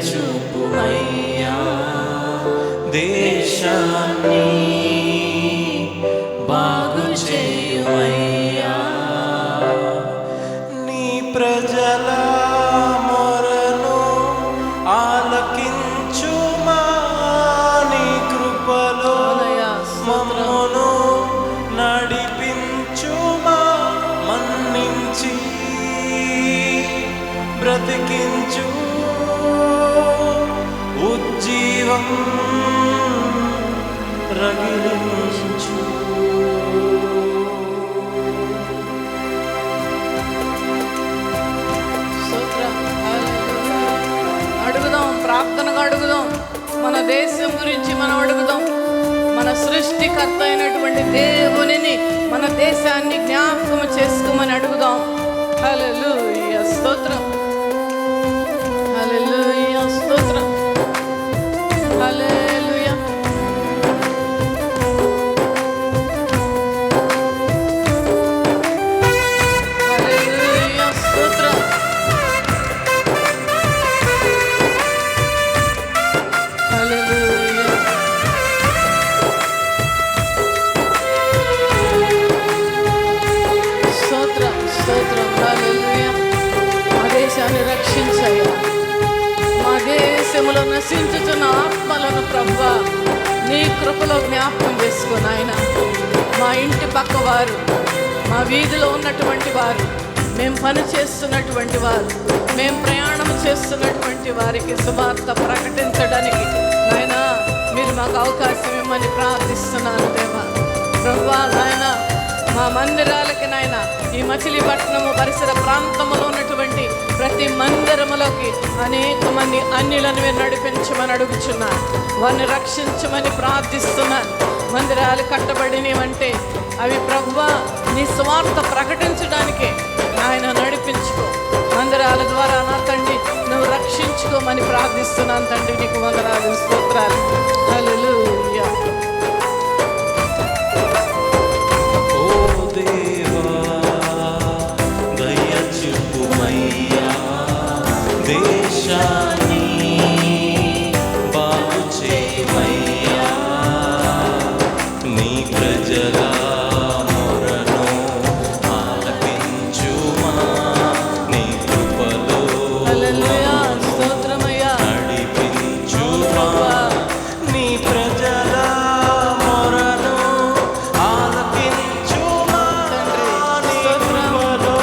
చూపుమయ్యా, దేశాన్ని బాగు చేయుమయ్యా. నీ ప్రజల మొరను ఆలకించుమా, నీ కృపలో మమ్మును నడిపించుమా. మన్నించి బ్రతికించు, ఉజ్జీవం రగిలించు. అడుగుదాం, ప్రార్థనగా అడుగుదాం. మన దేశం గురించి మనం అడుగుదాం. మన సృష్టికర్త అయినటువంటి దేవునిని, మన దేశాన్ని జ్ఞాపకం చేసుకోమని అడుగుదాం. హల్లెలూయా, స్తోత్రం. హల్లెలూయా, స్తోత్రం. హల్లెలూయా. హల్లెలూయా, స్తోత్రం. హల్లెలూయా. స్తోత్రం, స్తోత్రం. హల్లెలూయా. మా దేశాన్ని రక్షించయ్యా. మా దేశంలో నశించుతున్న ఆత్మలను ప్రభువా నీ కృపలో జ్ఞాపకం చేసుకుని ఆయన, మా ఇంటి పక్క వారు, మా వీధిలో ఉన్నటువంటి వారు, మేము పని చేస్తున్నటువంటి వారు, మేము ప్రయాణం చేస్తున్నటువంటి వారికి సువార్త ప్రకటించడానికి నాయన మీరు మాకు అవకాశం ఇవ్వమని ప్రార్థిస్తున్నాను దేవా. ప్రభువా నాయన మా మందిరాలకి నాయన ఈ మచిలీపట్నము పరిసర ప్రాంతంలో ఉన్నటువంటి ప్రతి మందిరములోకి అనేక మంది అన్యులను మీరు నడిపించమని అడుగుచున్నాను. వారిని రక్షించమని ప్రార్థిస్తున్నాను. మందిరాలు కట్టబడినవంటే అవి ప్రభువా నీ స్వార్థ ప్రకటించడానికే ఆయన నడిపించుకో. మందిరాల ద్వారా నా తండ్రి నువ్వు రక్షించుకోమని ప్రార్థిస్తున్నాను తండ్రి. నీకు వందనాలు, స్తోత్రాలు. హల్లెలూయా. దేశాన్ని బాగు చేయమయ్యా, నీ ప్రజల మొరను ఆలకించుమా, నీ కృపలో నడిపించుమా. నీ ప్రజల మొరను ఆలకించుమా, నీ కృపలో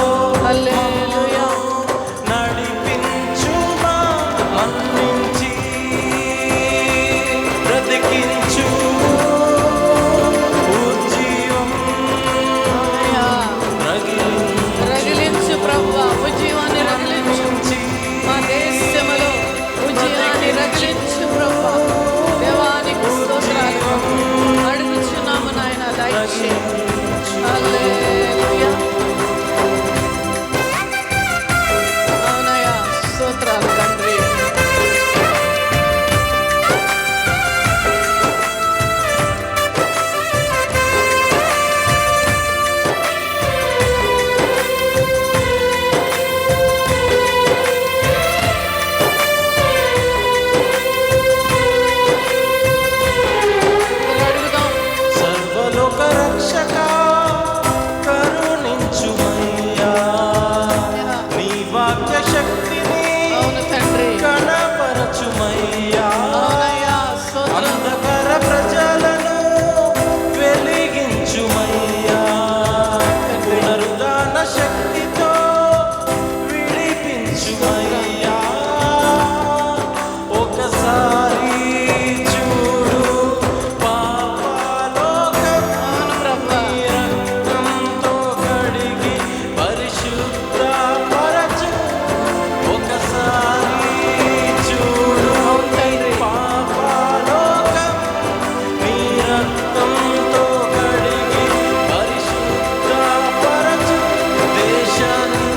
మన్నించి బ్రతికించు, ఉజ్జీవం రగిలించు ప్రభువా, ఉజ్జీవాన్ని రగిలించు. మా దేశంలో ఉజ్జీవాన్ని రగిలించు ప్రభువా. దేవానికి స్తోత్రాలు అడుగుచున్నాము నాయన, దయచేయండి. హల్లెలూయా. అవునయ్యా, స్తోత్రాలు తండ్రి. సర్వలోక రక్షక కరుణించుమయ్యా, నీ వాక్య శక్తిని కనపరచుమయ్యా. అంధకార ప్రజలను వెలిగించుమయ్యా, పునరుద్ధాన శక్తితో విడిపించుమయ్యా. ఒకసారి చూడు పాపలోకం, రక్తంతో కడిగి పరిశుద్ధపరచు. ఒకసారి చూడు పాపలోకం, నీ రక్తంతో కడిగి పరిశుద్ధపరచు. దేశాన్ని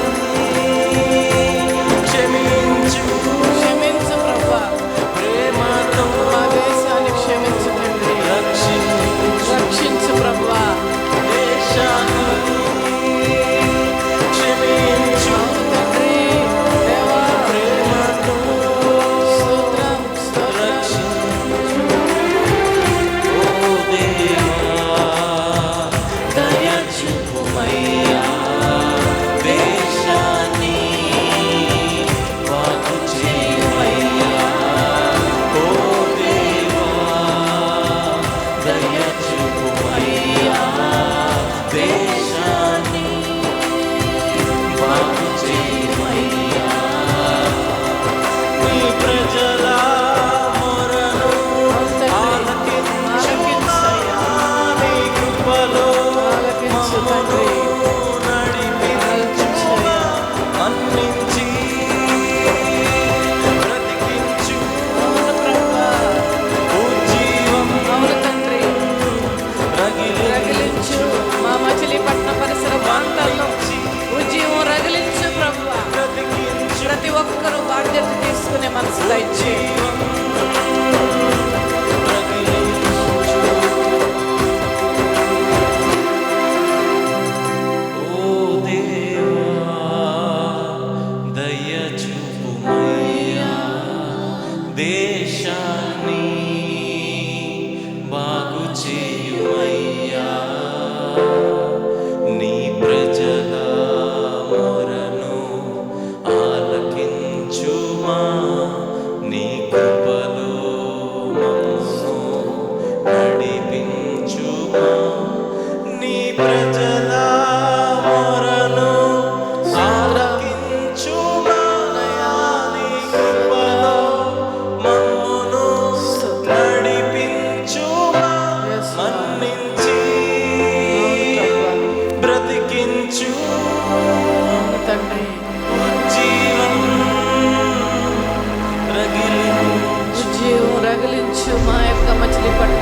బాధ్యత తీసుకునే మనసు దయచేయి. దేశాన్ని బాగు చేయుమయ్యా, నీ ప్రజల మొరను ఆలకించుమా, నీ కృపలో మమ్ము నడిపించుమా, నీ ప్రజల మొరను ఆలకించుమా, నీ కృపలో మమ్మును నడిపించుమా, మన్నించి బ్రతికించు తండ్రి, ఉజ్జీవం ఉజ్జీవం రగిలించు మా యొక్క మచిలీపట్నం